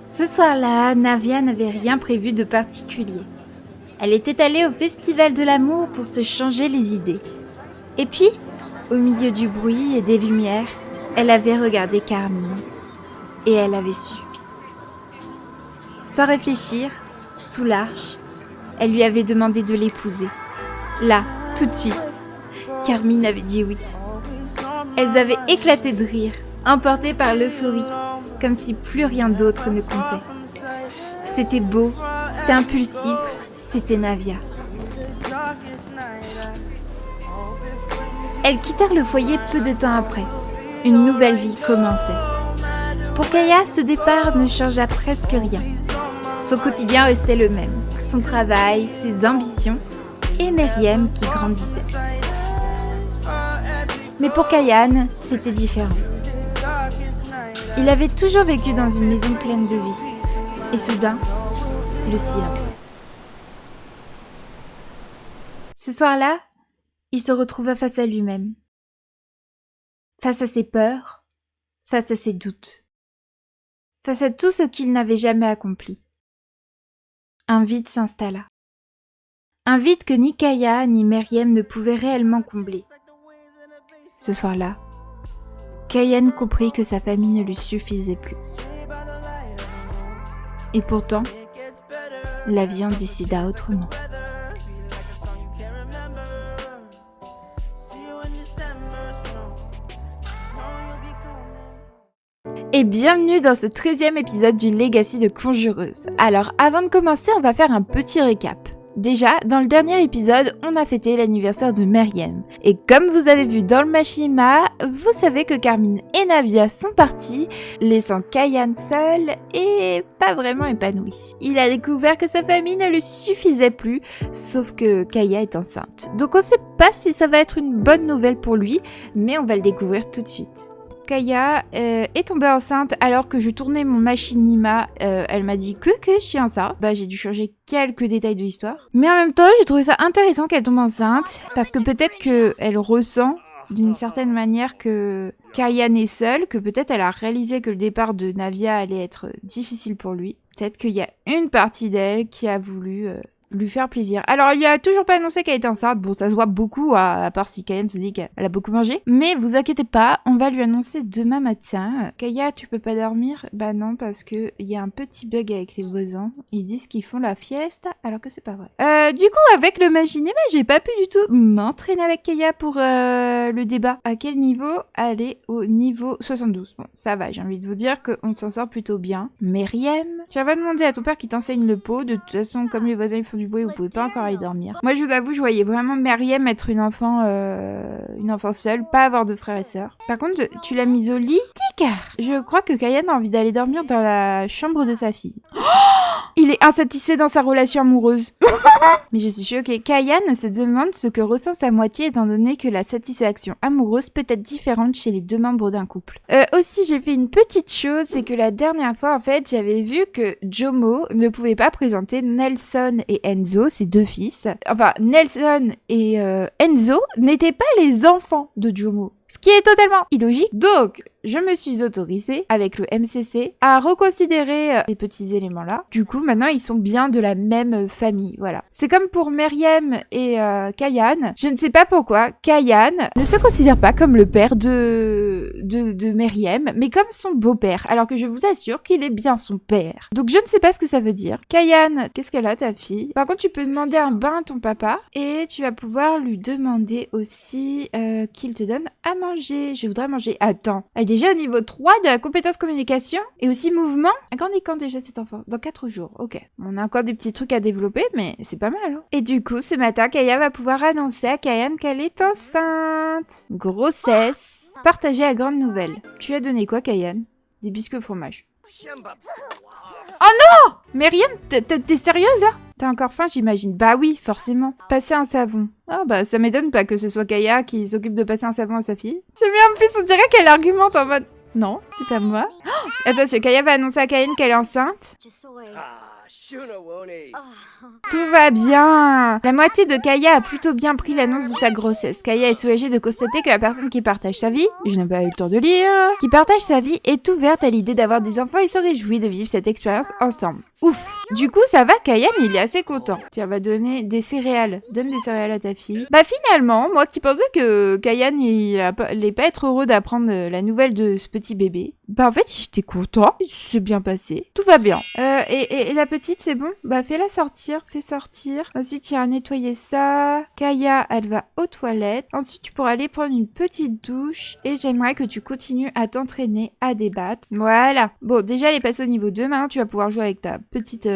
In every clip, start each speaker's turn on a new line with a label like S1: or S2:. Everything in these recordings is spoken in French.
S1: Ce soir-là, Navia n'avait rien prévu de particulier. Elle était allée au Festival de l'amour pour se changer les idées. Et puis, au milieu du bruit et des lumières, elle avait regardé Carmine. Et elle avait su. Sans réfléchir, sous l'arche, elle lui avait demandé de l'épouser. Là, tout de suite, Carmine avait dit oui. Elles avaient éclaté de rire, emportées par l'euphorie, comme si plus rien d'autre ne comptait. C'était beau, c'était impulsif, c'était Navia. Elles quittèrent le foyer peu de temps après. Une nouvelle vie commençait. Pour Kaya, ce départ ne changea presque rien. Son quotidien restait le même. Son travail, ses ambitions et Meriem qui grandissait. Mais pour Kayan, c'était différent. Il avait toujours vécu dans une maison pleine de vie. Et soudain, le silence. Ce soir-là, il se retrouva face à lui-même. Face à ses peurs, face à ses doutes. Face à tout ce qu'il n'avait jamais accompli. Un vide s'installa. Un vide que ni Kaya ni Meriem ne pouvaient réellement combler. Ce soir-là, Kayan comprit que sa famille ne lui suffisait plus. Et pourtant, la vie en décida autrement. Et bienvenue dans ce 13e épisode du Legacy de Conjureuse. Alors avant de commencer, on va faire un petit récap. Déjà, dans le dernier épisode, on a fêté l'anniversaire de Meriem. Et comme vous avez vu dans le Mashima, vous savez que Carmine et Navia sont partis, laissant Kayan seul et pas vraiment épanoui. Il a découvert que sa famille ne lui suffisait plus, sauf que Kaya est enceinte. Donc on sait pas si ça va être une bonne nouvelle pour lui, mais on va le découvrir tout de suite. Kaya est tombée enceinte alors que je tournais mon machinima. Elle m'a dit que je suis enceinte. J'ai dû changer quelques détails de l'histoire. Mais en même temps, j'ai trouvé ça intéressant qu'elle tombe enceinte parce que peut-être qu'elle ressent d'une certaine manière que Kayan est seule, que peut-être elle a réalisé que le départ de Navia allait être difficile pour lui. Peut-être qu'il y a une partie d'elle qui a voulu lui faire plaisir. Alors, il lui a toujours pas annoncé qu'elle était enceinte. Bon, ça se voit beaucoup, à part si Kayan se dit qu'elle a beaucoup mangé. Mais vous inquiétez pas, on va lui annoncer demain matin. Kaya, tu peux pas dormir? Bah non, parce que il y a un petit bug avec les voisins. Ils disent qu'ils font la fiesta, alors que c'est pas vrai. Du coup, avec le machinima, j'ai pas pu du tout m'entraîner avec Kaya pour le débat. À quel niveau? Elle est au niveau 72. Bon, ça va, j'ai envie de vous dire qu'on s'en sort plutôt bien. Meriem, tu vas demander à ton père qu'il t'enseigne le pot. De toute façon, comme les voisins ils font du bruit, vous pouvez pas encore aller dormir. Moi, je vous avoue, je voyais vraiment Meriem être une enfant seule, pas avoir de frères et sœurs. Par contre, tu l'as mise au lit. Je crois que Kayan a envie d'aller dormir dans la chambre de sa fille. Il est insatisfait dans sa relation amoureuse. Mais je suis choquée. Kayan se demande ce que ressent sa moitié étant donné que la satisfaction amoureuse peut être différente chez les deux membres d'un couple. Aussi, j'ai fait une petite chose, c'est que la dernière fois, en fait, j'avais vu que Jomo ne pouvait pas présenter Nelson et Enzo, ses deux fils. Enfin, Nelson et Enzo n'étaient pas les enfants de Jomo. Ce qui est totalement illogique. Donc, je me suis autorisée, avec le MCC, à reconsidérer ces petits éléments-là. Du coup, maintenant, ils sont bien de la même famille, voilà. C'est comme pour Meriem et Kayan. Je ne sais pas pourquoi, Kayan ne se considère pas comme le père de Meriem, mais comme son beau-père, alors que je vous assure qu'il est bien son père. Donc, je ne sais pas ce que ça veut dire. Kayan, qu'est-ce qu'elle a, ta fille? Par contre, tu peux demander un bain à ton papa, et tu vas pouvoir lui demander aussi qu'il te donne à manger. Je voudrais manger. Attends, elle est déjà au niveau 3 de la compétence communication et aussi mouvement. Elle grandit quand déjà cet enfant? Dans 4 jours, ok. On a encore des petits trucs à développer, mais c'est pas mal, hein. Et du coup, ce matin, Kaya va pouvoir annoncer à Kayan qu'elle est enceinte. Grossesse partagée à grande nouvelle. Tu as donné quoi, Kayan? Des biscuits au fromage. Oh non! Meriem, t'es sérieuse là? T'as encore faim, j'imagine. Bah oui, forcément. Passer un savon. Ah bah ça m'étonne pas que ce soit Kaya qui s'occupe de passer un savon à sa fille. J'aime bien, en plus on dirait qu'elle argumente en mode Non, c'est pas moi. Oh, attention, Kaya va annoncer à Kayen qu'elle est enceinte. Tout va bien. La moitié de Kaya a plutôt bien pris l'annonce de sa grossesse. Kaya est soulagée de constater que la personne qui partage sa vie, je n'ai pas eu le temps de lire, qui partage sa vie est ouverte à l'idée d'avoir des enfants et se réjouit de vivre cette expérience ensemble. Ouf. Du coup, ça va, Kayan, il est assez content. Tiens, va donner des céréales. Donne des céréales à ta fille. Bah finalement, moi qui pensais que Kayan, il allait pas être heureux d'apprendre la nouvelle de ce petit bébé, bah en fait, j'étais content. C'est bien passé. Tout va bien. Et la petite, c'est bon? Bah fais-la sortir. Fais sortir. Ensuite, tu iras nettoyer ça. Kaya, elle va aux toilettes. Ensuite, tu pourras aller prendre une petite douche. Et j'aimerais que tu continues à t'entraîner à débattre. Voilà. Bon, déjà, elle est passée au niveau 2. Maintenant, tu vas pouvoir jouer avec ta petite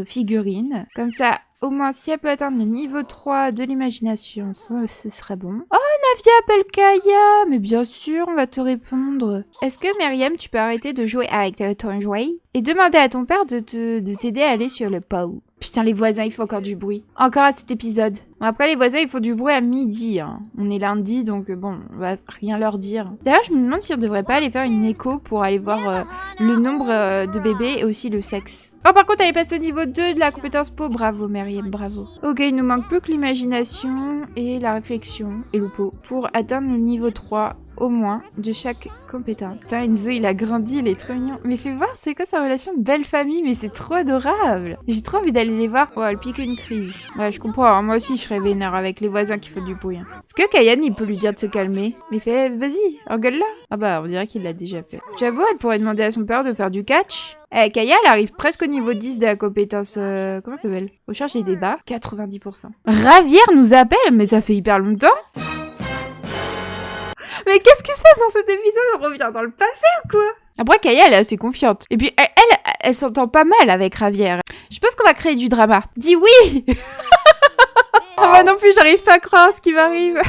S1: figurine. Comme ça, au moins, si elle peut atteindre le niveau 3 de l'imagination, ce serait bon. Oh, Navia appelle Kaya! Mais bien sûr, on va te répondre. Est-ce que, Myriam, tu peux arrêter de jouer avec ton jouet et demander à ton père de t'aider à aller sur le pot? Putain, les voisins, ils font encore du bruit. Encore à cet épisode. Bon, après, les voisins, ils font du bruit à midi. Hein. On est lundi, donc bon, on va rien leur dire. D'ailleurs, je me demande si on devrait pas aller faire une écho pour aller voir le nombre de bébés et aussi le sexe. Oh, par contre, elle est passée au niveau 2 de la compétence pot. Bravo, Myriam, bravo. Ok, il nous manque plus que l'imagination et la réflexion et le pot pour atteindre le niveau 3 au moins de chaque compétence. Putain, Enzo, il a grandi, il est trop mignon. Mais fais voir, c'est quoi sa relation belle famille, mais c'est trop adorable. J'ai trop envie d'aller les voir. Oh, elle pique une crise. Ouais, je comprends. Alors, moi aussi, je serais vénère avec les voisins qui font du bruit. Hein. Est-ce que Kayan, il peut lui dire de se calmer? Mais fait, vas-y, engueule-la. Ah bah, on dirait qu'il l'a déjà fait. J'avoue, elle pourrait demander à son père de faire du catch. Kaya, elle arrive presque au niveau 10 de la compétence... comment ça s'appelle? Recherche et débat. 90%. Ravière nous appelle, mais ça fait hyper longtemps. Mais qu'est-ce qui se passe dans cet épisode? On revient dans le passé ou quoi? Après, Kaya, elle est assez confiante. Et puis, elle s'entend pas mal avec Ravière. Je pense qu'on va créer du drama. Dis oui. Oh, moi non plus, j'arrive pas à croire ce qui m'arrive.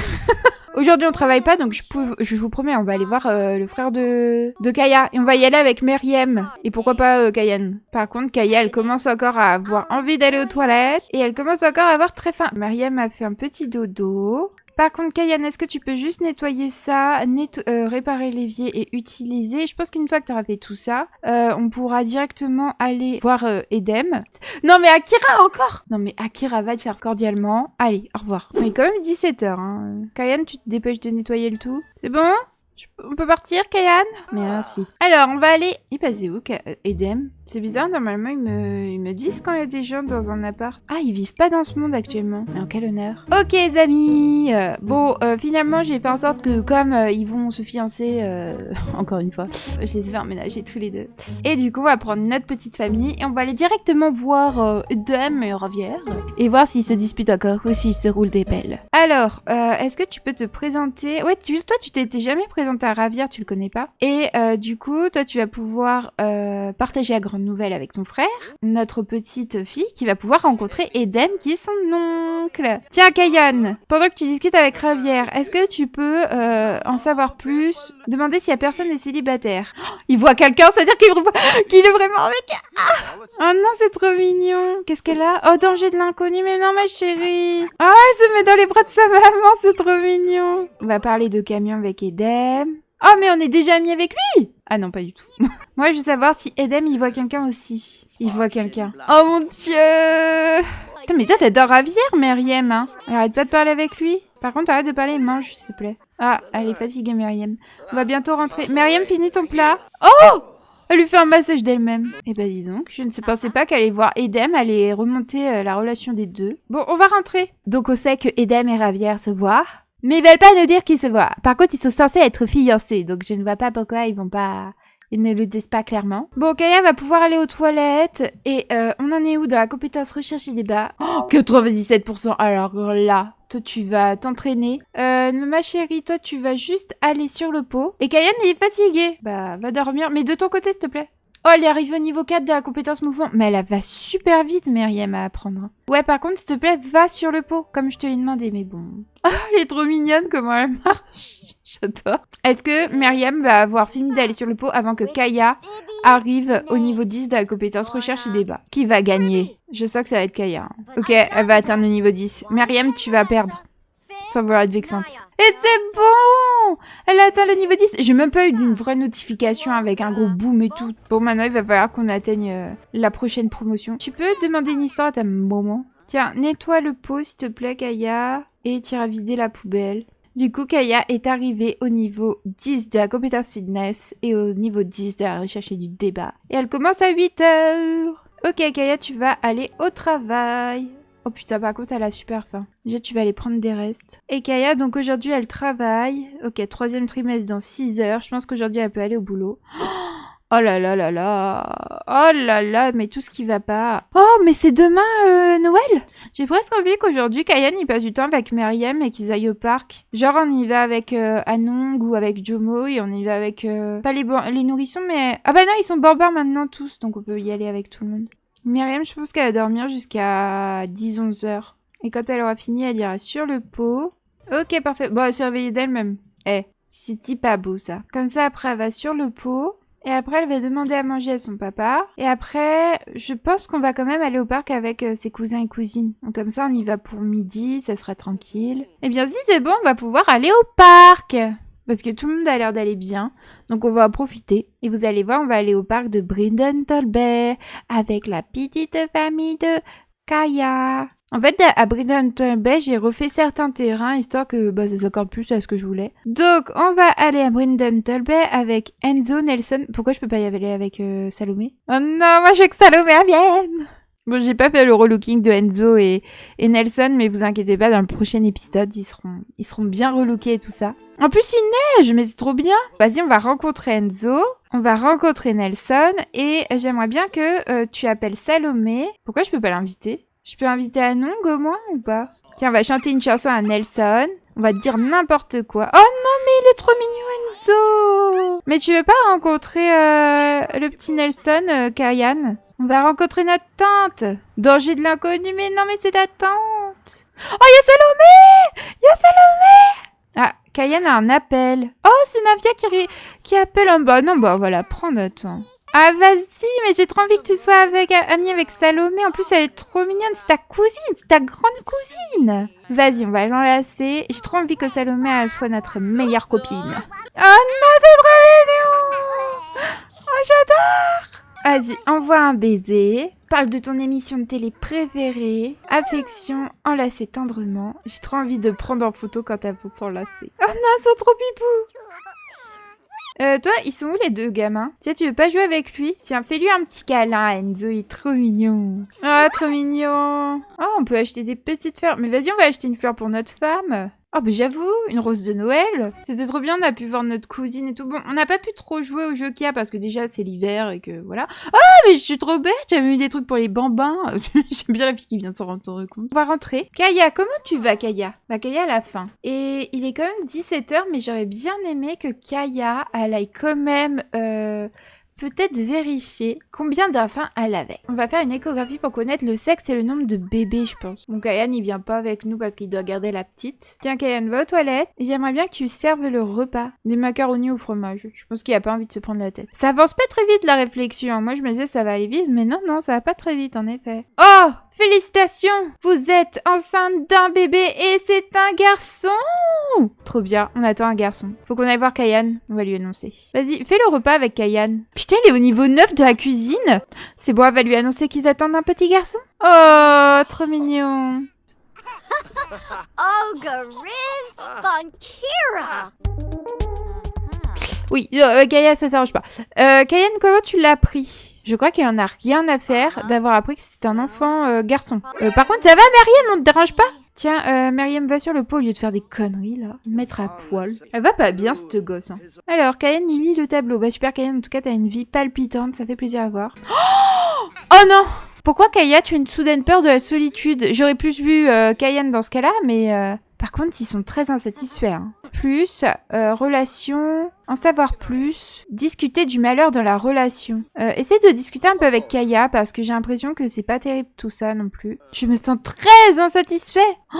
S1: Aujourd'hui, on travaille pas, donc je vous promets, on va aller voir le frère de Kaya. Et on va y aller avec Myriam. Et pourquoi pas Kayan. Par contre, Kaya, elle commence encore à avoir envie d'aller aux toilettes. Et elle commence encore à avoir très faim. Myriam a fait un petit dodo. Par contre, Kayan, est-ce que tu peux juste nettoyer ça, réparer l'évier et utiliser? Je pense qu'une fois que tu auras fait tout ça, on pourra directement aller voir Edem. Non mais Akira encore! Non mais Akira va te faire cordialement. Allez, au revoir. Il est quand même 17h. Hein. Kayan, tu te dépêches de nettoyer le tout. C'est bon? On peut partir, Kayan? Merci. Alors, on va aller... Il est passé où, Edem? C'est bizarre, normalement, ils me disent quand il y a des gens dans un appart. Ah, ils vivent pas dans ce monde actuellement. Mais en quel honneur. Ok, les amis. Finalement, j'ai fait en sorte que comme ils vont se fiancer, encore une fois, je les ai fait emménager tous les deux. Et du coup, on va prendre notre petite famille et on va aller directement voir Edem et Ravière et voir s'ils se disputent encore ou s'ils se roulent des pelles. Alors, est-ce que tu peux te présenter? Ouais, toi, tu t'étais jamais présenté à Ravière, tu le connais pas. Et du coup, toi, tu vas pouvoir partager la grande nouvelle avec ton frère, notre petite fille qui va pouvoir rencontrer Edem qui est son oncle. Tiens, Kayan, pendant que tu discutes avec Ravière, est-ce que tu peux en savoir plus, demander s'il y a personne des célibataires? Oh, il voit quelqu'un, c'est-à-dire qu'il est vraiment avec... Ah oh non, c'est trop mignon. Qu'est-ce qu'elle a? Oh, danger de l'inconnu, mais non, ma chérie. Oh, elle se met dans les bras de sa maman, c'est trop mignon. On va parler de camion avec Edem. Oh, mais on est déjà amis avec lui! Ah non, pas du tout. Moi, je veux savoir si Edem, il voit quelqu'un aussi. Il voit quelqu'un. Oh mon dieu! Putain, mais toi, t'adores Ravière, Myriam, hein? Arrête pas de parler avec lui. Par contre, arrête de parler, mange, s'il te plaît. Ah, elle est fatiguée, Myriam. On va bientôt rentrer. Myriam, finis ton plat. Oh! Elle lui fait un massage d'elle-même. Eh ben dis donc, je ne pensais pas qu'elle allait voir Edem, allait remonter la relation des deux. Bon, on va rentrer. Donc on sait que Edem et Ravière se voient. Mais ils veulent pas nous dire qu'ils se voient. Par contre, ils sont censés être fiancés, donc je ne vois pas pourquoi ils ne le disent pas clairement. Bon, Kaya va pouvoir aller aux toilettes. Et on en est où dans la compétence recherche et débat? Oh, 97%. Alors là, toi, tu vas t'entraîner. Ma chérie, toi, tu vas juste aller sur le pot. Et Kayan, il est fatigué. Bah, va dormir. Mais de ton côté, s'il te plaît. Oh, elle est arrivée au niveau 4 de la compétence mouvement. Mais elle va super vite, Myriam, à apprendre. Ouais, par contre, s'il te plaît, va sur le pot, comme je te l'ai demandé, mais bon. Oh, elle est trop mignonne, comment elle marche. J'adore. Est-ce que Myriam va avoir fini d'aller sur le pot avant que Kaya arrive au niveau 10 de la compétence recherche et débat? Qui va gagner? Je sens que ça va être Kaya. Ok, elle va atteindre le niveau 10. Myriam, tu vas perdre. Sans vouloir être vexante. Et c'est bon! Elle a atteint le niveau 10. J'ai même pas eu d'une vraie notification avec un gros boom et tout. Bon, maintenant, il va falloir qu'on atteigne la prochaine promotion. Tu peux demander une histoire à ta maman? Tiens, nettoie le pot, s'il te plaît, Kaya. Et tire à vider la poubelle. Du coup, Kaya est arrivée au niveau 10 de la compétence fitness et au niveau 10 de la recherche et du débat. Et elle commence à 8 heures. Ok, Kaya, tu vas aller au travail. Oh putain, par contre, elle a super faim. Déjà, tu vas aller prendre des restes. Et Kaya, donc aujourd'hui, elle travaille. Ok, 3e trimestre dans 6 heures. Je pense qu'aujourd'hui, elle peut aller au boulot. Oh là là là là. Oh là là, mais tout ce qui va pas. Oh, mais c'est demain Noël. J'ai presque envie qu'aujourd'hui, Kayan y passe du temps avec Meriem et qu'ils aillent au parc. Genre, on y va avec Anong ou avec Jomo et on y va avec... pas les nourrissons, mais... Ah bah non, ils sont borbards maintenant tous, donc on peut y aller avec tout le monde. Meriem, je pense qu'elle va dormir jusqu'à 10-11 heures. Et quand elle aura fini, elle ira sur le pot. Ok, parfait. Bon, elle se réveiller d'elle-même. C'est pas beau ça. Comme ça, après, elle va sur le pot. Et après, elle va demander à manger à son papa. Et après, je pense qu'on va quand même aller au parc avec ses cousins et cousines. Donc comme ça, on y va pour midi, ça sera tranquille. Eh bien, si c'est bon, on va pouvoir aller au parc. Parce que tout le monde a l'air d'aller bien. Donc on va en profiter. Et vous allez voir, on va aller au parc de Brindle Bay avec la petite famille de Kaya. En fait, à Brindle Bay, j'ai refait certains terrains, histoire que ça s'accorde plus à ce que je voulais. Donc, on va aller à Brindle Bay avec Enzo, Nelson. Pourquoi je peux pas y aller avec Salomé? Oh non, moi je veux que Salomé revienne. Bon, j'ai pas fait le relooking de Enzo et Nelson, mais vous inquiétez pas, dans le prochain épisode, ils seront bien relookés et tout ça. En plus, il neige, mais c'est trop bien. Vas-y, on va rencontrer Enzo, on va rencontrer Nelson, et j'aimerais bien que tu appelles Salomé. Pourquoi je peux pas l'inviter? Je peux inviter Anong au moins ou pas? Tiens, on va chanter une chanson à Nelson. On va dire n'importe quoi. Oh non, mais il est trop mignon, Enzo! Mais tu veux pas rencontrer le petit Nelson, Kayan? On va rencontrer notre tante. Danger de l'inconnu, mais non, mais c'est ta tante. Oh, il y a Salomé! Il y a Salomé! Ah, Kayan a un appel. Oh, c'est Navia qui appelle en bas. Non, voilà, prends notre temps. Ah, vas-y, mais j'ai trop envie que tu sois amie avec Salomé. En plus, elle est trop mignonne. C'est ta cousine, c'est ta grande cousine. Vas-y, on va l'enlacer. J'ai trop envie que Salomé soit notre meilleure copine. Oh non, c'est trop mignon. Oh, j'adore. Vas-y, envoie un baiser. Parle de ton émission de télé préférée. Affection, enlacer tendrement. J'ai trop envie de prendre en photo quand elles vont s'enlacer. Oh non, ils sont trop pipous. Toi, ils sont où les deux gamins? Tiens, tu veux pas jouer avec lui? Tiens, fais-lui un petit câlin, Enzo, il est trop mignon. Ah, trop mignon. Oh, on peut acheter des petites fleurs. Mais vas-y, on va acheter une fleur pour notre femme. Oh, bah j'avoue, une rose de Noël. C'était trop bien, on a pu voir notre cousine et tout. Bon, on n'a pas pu trop jouer au jeu qu'il y a parce que déjà, c'est l'hiver et que voilà. Ah, mais je suis trop bête, j'avais mis des trucs pour les bambins. J'aime bien la fille qui vient de s'en rendre compte. On va rentrer. Kaya, comment tu vas, Kaya? Bah, Kaya a la faim. Et il est quand même 17h, mais j'aurais bien aimé que Kaya, elle aille quand même... peut-être vérifier combien d'enfants elle avait. On va faire une échographie pour connaître le sexe et le nombre de bébés, je pense. Bon, Kayan, il vient pas avec nous parce qu'il doit garder la petite. Tiens, Kayan, va aux toilettes. J'aimerais bien que tu serves le repas. Des macaronis au fromage. Je pense qu'il a pas envie de se prendre la tête. Ça avance pas très vite, la réflexion. Moi, je me disais, ça va aller vite, mais non, ça va pas très vite, en effet. Oh, félicitations! Vous êtes enceinte d'un bébé et c'est un garçon! Trop bien, on attend un garçon. Faut qu'on aille voir Kayan. On va lui annoncer. Vas-y, fais le repas avec Kayan. Putain, il est au niveau 9 de la cuisine. C'est bon, elle va lui annoncer qu'ils attendent un petit garçon. Oh, trop mignon.
S2: Oh, Gariz von Kira.
S1: Oui, Gaïa, ça s'arrange pas. Kayan, comment tu l'as appris? Je crois qu'elle en a rien à faire d'avoir appris que c'était un enfant garçon. Par contre, ça va, Meriem, on te dérange pas? Tiens, Meriem, va sur le pot au lieu de faire des conneries, là. Mettre à poil. Elle va pas bien, cette gosse. Hein. Alors, Kayan, il lit le tableau. Bah, super, Kayan, en tout cas, t'as une vie palpitante. Ça fait plaisir à voir. Oh non! Pourquoi, Kaya, tu as une soudaine peur de la solitude? J'aurais plus vu Kayan dans ce cas-là, mais... Par contre, ils sont très insatisfaits. Hein. Plus, relation, en savoir plus, discuter du malheur dans la relation. Essaye de discuter un peu avec Kaya parce que j'ai l'impression que c'est pas terrible tout ça non plus. Je me sens très insatisfait. Oh,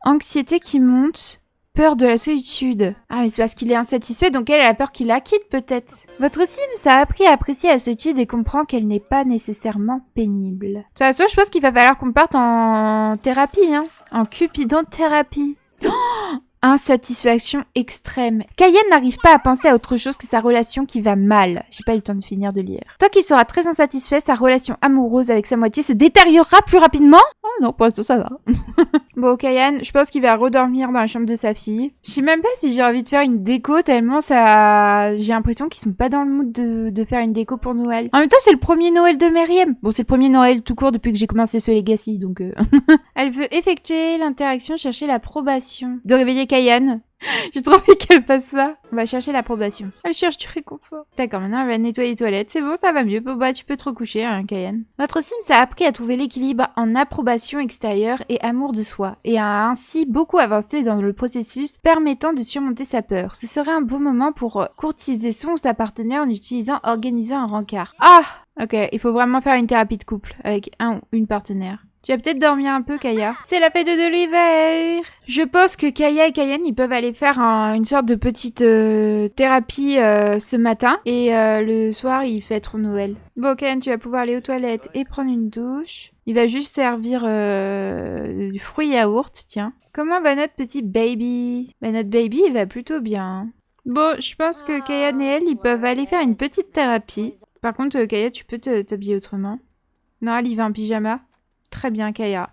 S1: anxiété qui monte. Peur de la solitude. Ah, mais c'est parce qu'il est insatisfait, donc elle a peur qu'il la quitte, peut-être. Votre Sims a appris à apprécier la solitude et comprend qu'elle n'est pas nécessairement pénible. De toute façon, je pense qu'il va falloir qu'on parte en thérapie, hein. En cupidon thérapie. Oh, Insatisfaction extrême. Kayan n'arrive pas à penser à autre chose que sa relation qui va mal. J'ai pas eu le temps de finir de lire. Tant qu'il sera très insatisfait, sa relation amoureuse avec sa moitié se détériorera plus rapidement. Oh non, pour l'instant ça va. Bon, Kayan, je pense qu'il va redormir dans la chambre de sa fille. Je sais même pas si j'ai envie de faire une déco tellement ça... J'ai l'impression qu'ils sont pas dans le mood de faire une déco pour Noël. En même temps, c'est le premier Noël de Meriem. Bon, c'est le premier Noël tout court depuis que j'ai commencé ce Legacy, donc... Elle veut effectuer l'interaction, chercher l'approbation. De réveiller Kayan. J'ai trop envie qu'elle fasse ça. On va chercher l'approbation. Elle cherche du réconfort. D'accord, maintenant elle va nettoyer les toilettes. C'est bon, ça va mieux. Bon, bah, tu peux te recoucher, hein, Kayan. Notre Sims a appris à trouver l'équilibre en approbation extérieure et amour de soi, et a ainsi beaucoup avancé dans le processus permettant de surmonter sa peur. Ce serait un bon moment pour courtiser son ou sa partenaire en organisant un rencard. Ah! Ok, il faut vraiment faire une thérapie de couple avec un ou une partenaire. Tu vas peut-être dormir un peu, Kaya. C'est la fête de l'hiver. Je pense que Kaya et Kayan, ils peuvent aller faire une sorte de petite thérapie ce matin. Et le soir, ils fêteront Noël. Bon, Kayan, tu vas pouvoir aller aux toilettes et prendre une douche. Il va juste servir du fruit yaourt, tiens. Comment va notre petit baby? Bah, notre baby, il va plutôt bien. Bon, je pense que Kayan et elle, ils peuvent aller faire une petite thérapie. Par contre, Kaya, tu peux t'habiller autrement. Non, elle y va en pyjama. Très bien, Kaya.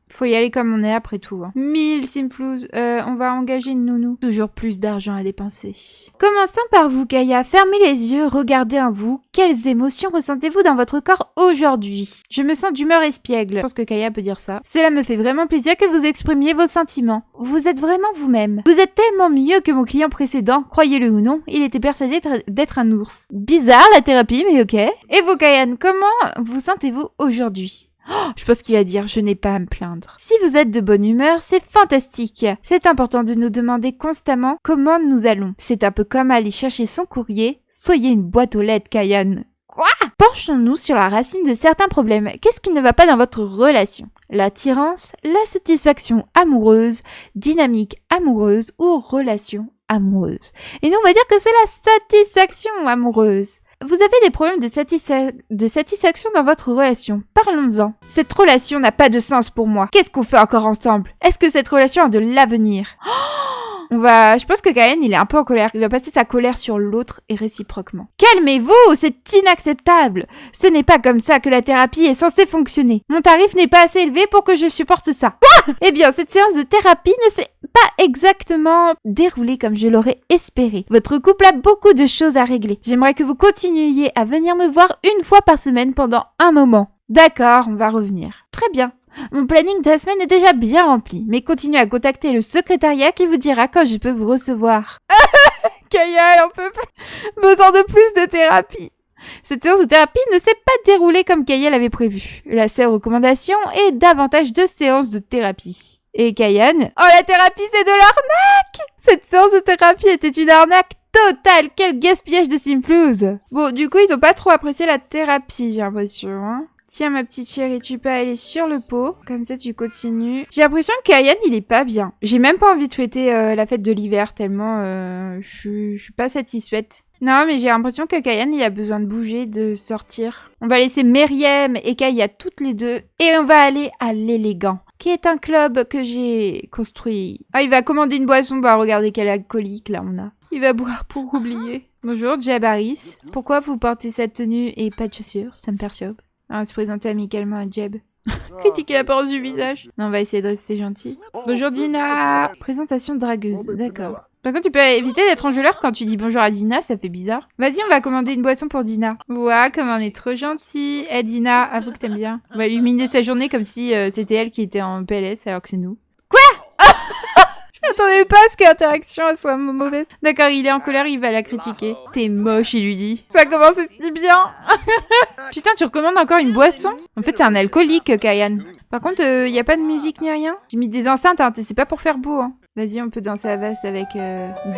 S1: Faut y aller comme on est après tout. Hein. 1000 Simplouz. On va engager une nounou. Toujours plus d'argent à dépenser. Commençons par vous, Kaya. Fermez les yeux, regardez en vous. Quelles émotions ressentez-vous dans votre corps aujourd'hui? Je me sens d'humeur espiègle. Je pense que Kaya peut dire ça. Cela me fait vraiment plaisir que vous exprimiez vos sentiments. Vous êtes vraiment vous-même. Vous êtes tellement mieux que mon client précédent. Croyez-le ou non, il était persuadé d'être un ours. Bizarre la thérapie, mais ok. Et vous, Kayan, comment vous sentez-vous aujourd'hui? Oh, je pense qu'il va dire « je n'ai pas à me plaindre ». Si vous êtes de bonne humeur, c'est fantastique. C'est important de nous demander constamment comment nous allons. C'est un peu comme aller chercher son courrier. Soyez une boîte aux lettres, Kayan. Quoi? Penchons-nous sur la racine de certains problèmes. Qu'est-ce qui ne va pas dans votre relation? L'attirance, la satisfaction amoureuse, dynamique amoureuse ou relation amoureuse. Et nous, on va dire que c'est la satisfaction amoureuse. Vous avez des problèmes de satisfaction dans votre relation. Parlons-en. Cette relation n'a pas de sens pour moi. Qu'est-ce qu'on fait encore ensemble? Est-ce que cette relation a de l'avenir? Je pense que Kayan, il est un peu en colère. Il va passer sa colère sur l'autre et réciproquement. Calmez-vous, c'est inacceptable. Ce n'est pas comme ça que la thérapie est censée fonctionner. Mon tarif n'est pas assez élevé pour que je supporte ça. Quoi? Eh bien, cette séance de thérapie ne s'est pas exactement déroulée comme je l'aurais espéré. Votre couple a beaucoup de choses à régler. J'aimerais que vous continuiez à venir me voir une fois par semaine pendant un moment. D'accord, on va revenir. Très bien. Mon planning de la semaine est déjà bien rempli, mais continuez à contacter le secrétariat qui vous dira quand je peux vous recevoir. Kaya, elle en peut plus. Besoin de plus de thérapie. Cette séance de thérapie ne s'est pas déroulée comme Kaya l'avait prévu. La seule recommandation est davantage de séances de thérapie. Et Kayan, oh la thérapie c'est de l'arnaque! Cette séance de thérapie était une arnaque totale. Quel gaspillage de Simplouz. Bon, du coup ils ont pas trop apprécié la thérapie, j'ai l'impression, hein. Tiens ma petite chérie, tu peux aller sur le pot, comme ça tu continues. J'ai l'impression que Kayan il est pas bien. J'ai même pas envie de fêter la fête de l'hiver tellement je suis pas satisfaite. Non mais j'ai l'impression que Kayan il a besoin de bouger, de sortir. On va laisser Meriem et Kaya toutes les deux et on va aller à l'Élégant, qui est un club que j'ai construit. Ah il va commander une boisson, bah regardez quel alcoolique là on a. Il va boire pour oublier. Bonjour Jabaris, pourquoi vous portez cette tenue et pas de chaussures? Ça me perturbe. On va se présenter amicalement à Jeb. Critiquer l'apparence du visage. Non, on va essayer de rester gentil. Bonjour Dina. Présentation dragueuse, d'accord. Par contre, tu peux éviter d'être enjôleur quand tu dis bonjour à Dina, ça fait bizarre. Vas-y, on va commander une boisson pour Dina. Ouah, comme on est trop gentil. Eh Dina, avoue que t'aimes bien. On va illuminer sa journée comme si c'était elle qui était en PLS alors que c'est nous. Quoi? Je m'attendais pas à ce que l'interaction soit mauvaise. D'accord, il est en colère, il va la critiquer. T'es moche, il lui dit. Ça commence si bien. Putain, tu recommandes encore une boisson? En fait, c'est un alcoolique, Kayan. Par contre, y a pas de musique ni rien. J'ai mis des enceintes, hein, c'est pas pour faire beau, hein. Vas-y, on peut danser la valse avec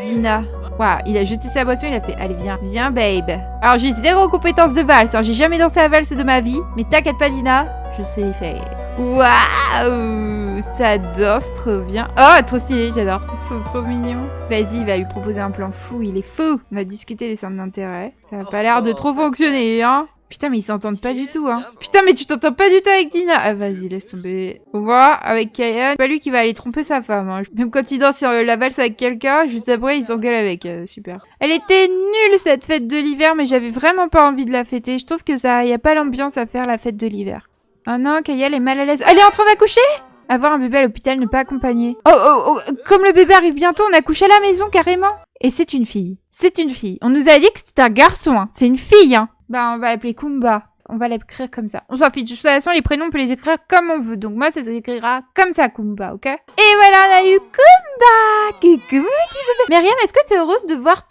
S1: Dina. Waouh, il a jeté sa boisson, il a fait « Allez, viens, viens, babe ». Alors, j'ai 0 compétences de valse, alors j'ai jamais dansé la valse de ma vie. Mais t'inquiète pas, Dina, je sais y faire. Waouh, ça danse trop bien. Oh, trop stylé, j'adore. Ils sont trop mignons. Vas-y, il va lui proposer un plan fou, il est fou. On va discuter des centres d'intérêt. Ça a pas l'air de trop fonctionner, hein. Putain, mais ils s'entendent pas du tout, hein. Putain, mais tu t'entends pas du tout avec Dina. Ah, vas-y, laisse tomber. Au revoir, avec Kayan. C'est pas lui qui va aller tromper sa femme, hein. Même quand il danse sur la valse avec quelqu'un, juste après, il s'engueule avec. Super. Elle était nulle, cette fête de l'hiver, mais j'avais vraiment pas envie de la fêter. Je trouve que ça, y a pas l'ambiance à faire la fête de l'hiver. Oh non, Kaya est mal à l'aise. Elle est en train d'accoucher? Avoir un bébé à l'hôpital, ne pas accompagner. Oh, comme le bébé arrive bientôt, on accouche à la maison, carrément. Et c'est une fille. C'est une fille. On nous a dit que c'était un garçon, hein. C'est une fille, hein. Bah, on va l'appeler Kumba. On va l'écrire comme ça. On s'en fiche. De toute façon, les prénoms, on peut les écrire comme on veut. Donc moi, ça s'écrira comme ça, Kumba, ok? Et voilà, on a eu Kumba! Coucou, petit bébé. Myriam, est-ce que t'es heureuse de voir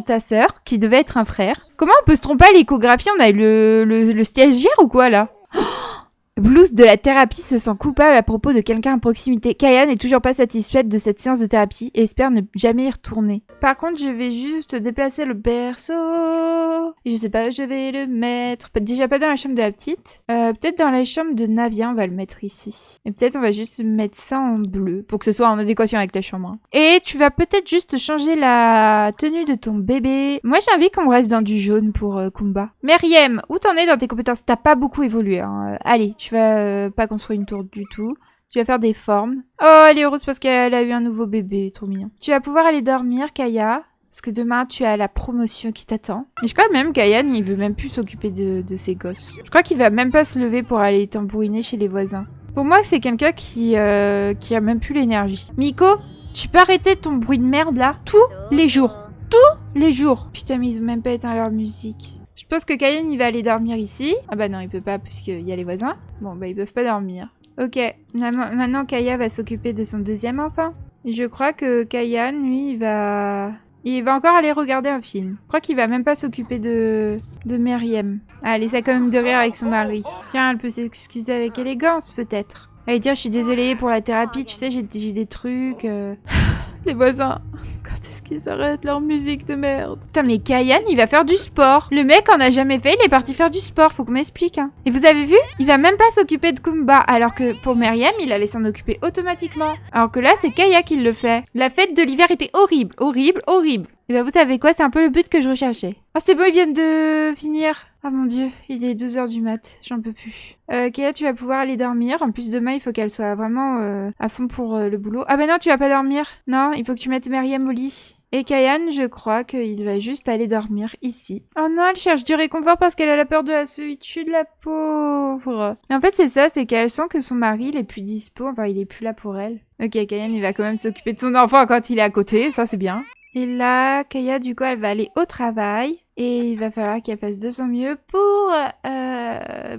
S1: ta sœur, qui devait être un frère? Comment on peut se tromper à l'échographie? On a eu le stagiaire ou quoi, là? Blues de la thérapie se sent coupable à propos de quelqu'un à proximité. Kayan n'est toujours pas satisfaite de cette séance de thérapie et espère ne jamais y retourner. Par contre, je vais juste déplacer le berceau. Je sais pas où je vais le mettre. Déjà pas dans la chambre de la petite. Peut-être dans la chambre de Navia, on va le mettre ici. Et peut-être on va juste mettre ça en bleu pour que ce soit en adéquation avec la chambre. Et tu vas peut-être juste changer la tenue de ton bébé. Moi, j'ai envie qu'on reste dans du jaune pour Kumba. Myriam, où t'en es dans tes compétences? T'as pas beaucoup évolué, hein. Allez, tu vas pas construire une tour du tout. Tu vas faire des formes. Oh, elle est heureuse parce qu'elle a eu un nouveau bébé. Trop mignon. Tu vas pouvoir aller dormir, Kaya. Parce que demain, tu as la promotion qui t'attend. Mais je crois même Kayan, il veut même plus s'occuper de ses gosses. Je crois qu'il va même pas se lever pour aller tambouriner chez les voisins. Pour moi, c'est quelqu'un qui a même plus l'énergie. Miko, tu peux arrêter ton bruit de merde là? Tous les jours. Tous les jours. Putain, mais ils ont même pas éteint leur musique. Je pense que Kayan, il va aller dormir ici. Ah bah non, il peut pas puisqu'il y a les voisins. Bon, bah ils peuvent pas dormir. Ok, maintenant Kaya va s'occuper de son deuxième enfant. Et je crois que Kayan, lui, il va encore aller regarder un film. Je crois qu'il va même pas s'occuper de Myriam. Ah, elle essaie quand même de rire avec son mari. Tiens, elle peut s'excuser avec élégance, peut-être. Elle va dire, je suis désolée pour la thérapie, tu sais, j'ai des trucs... Les voisins, quand est-ce qu'ils arrêtent leur musique de merde? Putain, mais Kayan, il va faire du sport. Le mec en a jamais fait, il est parti faire du sport, faut qu'on m'explique, hein. Et vous avez vu? Il va même pas s'occuper de Kumba, alors que pour Myriam, il allait s'en occuper automatiquement. Alors que là, c'est Kaya qui le fait. La fête de l'hiver était horrible, horrible, horrible. Et bah vous savez quoi, c'est un peu le but que je recherchais. Ah c'est bon, ils viennent de finir. Ah mon dieu, il est 2h du mat, j'en peux plus. Kaya, tu vas pouvoir aller dormir. En plus demain, il faut qu'elle soit vraiment à fond pour le boulot. Ah bah non, tu vas pas dormir. Non, il faut que tu mettes Myriam au lit. Et Kayan, je crois qu'il va juste aller dormir ici. Oh non, elle cherche du réconfort parce qu'elle a la peur de la solitude, la pauvre. Mais en fait, c'est ça, c'est qu'elle sent que son mari, il est plus dispo, enfin, il est plus là pour elle. Ok, Kayan, il va quand même s'occuper de son enfant quand il est à côté, ça c'est bien. Et là, Kaya, du coup, elle va aller au travail. Et il va falloir qu'elle fasse de son mieux pour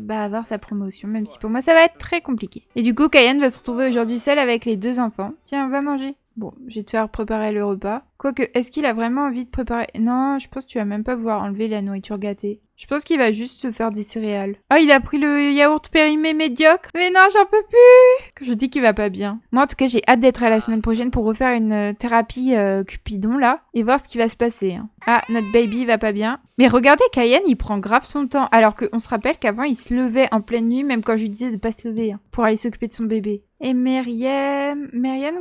S1: avoir sa promotion, même si pour moi, ça va être très compliqué. Et du coup, Kayan va se retrouver aujourd'hui seule avec les 2 enfants. Tiens, va manger. Bon, je vais te faire préparer le repas. Quoique, est-ce qu'il a vraiment envie de préparer... Non, je pense que tu vas même pas pouvoir enlever la nourriture gâtée. Je pense qu'il va juste se faire des céréales. Oh, il a pris le yaourt périmé médiocre. Mais non, j'en peux plus. Que je dis qu'il va pas bien. Moi, en tout cas, j'ai hâte d'être à la semaine prochaine pour refaire une thérapie Cupidon, là. Et voir ce qui va se passer. Hein. Ah, notre baby va pas bien. Mais regardez, Kayan, il prend grave son temps. Alors qu'on se rappelle qu'avant, il se levait en pleine nuit, même quand je lui disais de pas se lever, hein, pour aller s'occuper de son bébé. Et Myriam,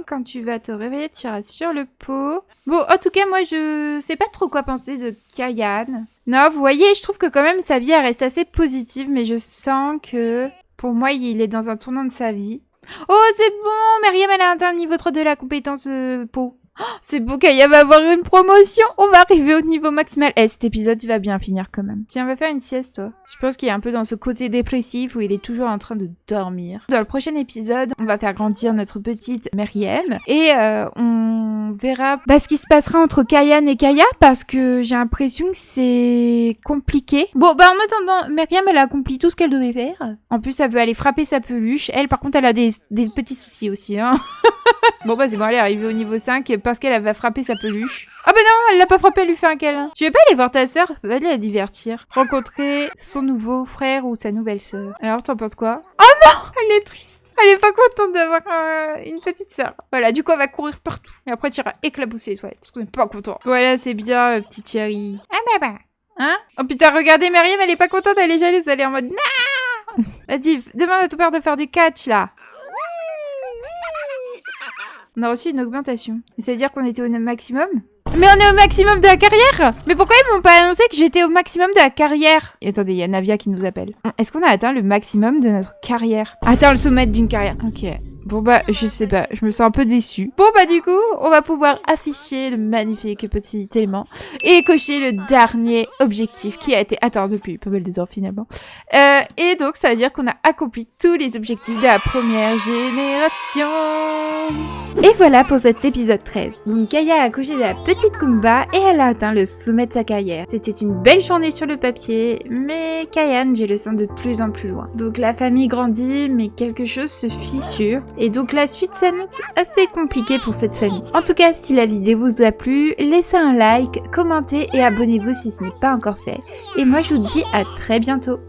S1: quand tu vas te réveiller, tu iras sur le pot. Bon, en tout cas, moi, je sais pas trop quoi penser de Kayan. Non, vous voyez, je trouve que quand même sa vie, elle reste assez positive, mais je sens que, pour moi, il est dans un tournant de sa vie. Oh, c'est bon, Myriam, elle a atteint le niveau 3 de la compétence pot. Oh, c'est beau, Kaya va avoir une promotion. On va arriver au niveau maximal. Eh, cet épisode, il va bien finir quand même. Tiens, on va faire une sieste, toi. Je pense qu'il est un peu dans ce côté dépressif où il est toujours en train de dormir. Dans le prochain épisode, on va faire grandir notre petite Myriam. Et on verra ce qui se passera entre Kayan et Kaya parce que j'ai l'impression que c'est compliqué. Bon, en attendant, Myriam, elle a accompli tout ce qu'elle devait faire. En plus, elle veut aller frapper sa peluche. Elle, par contre, elle a des petits soucis aussi, hein. Bon, c'est bon, elle est arrivée au niveau 5 parce qu'elle va frapper sa peluche. Ah bah non, elle l'a pas frappée, elle lui fait un câlin. Tu veux pas aller voir ta sœur? Va aller la divertir. Rencontrer son nouveau frère ou sa nouvelle sœur. Alors, t'en penses quoi? Oh non, elle est triste. Elle est pas contente d'avoir une petite sœur. Voilà, du coup, elle va courir partout. Et après, tu iras éclabousser les toilettes parce qu'on est pas content. Voilà, c'est bien, petite chérie. Ah bah. Hein? Oh putain, regardez, Myriam, elle est pas contente, elle est jalouse, elle est en mode non. Vas-y, demande à ton père de faire du catch, là. On a reçu une augmentation. C'est-à-dire qu'on était au maximum? Mais on est au maximum de la carrière. Mais pourquoi ils m'ont pas annoncé que j'étais au maximum de la carrière? Et attendez, il y a Navia qui nous appelle. Est-ce qu'on a atteint le maximum de notre carrière? Atteint le sommet d'une carrière. Ok. Bon bah, je sais pas, je me sens un peu déçue. Bon bah du coup, on va pouvoir afficher le magnifique petit élément et cocher le dernier objectif qui a été atteint depuis pas mal de temps finalement. Et donc ça veut dire qu'on a accompli tous les objectifs de la première génération. Et voilà pour cet épisode 13. Donc Gaïa a coché de la petite Kumba et elle a atteint le sommet de sa carrière. C'était une belle journée sur le papier, mais Kayane, je le sens de plus en plus loin. Donc la famille grandit, mais quelque chose se fissure. Et donc la suite s'annonce assez compliquée pour cette famille. En tout cas, si la vidéo vous a plu, laissez un like, commentez et abonnez-vous si ce n'est pas encore fait. Et moi je vous dis à très bientôt.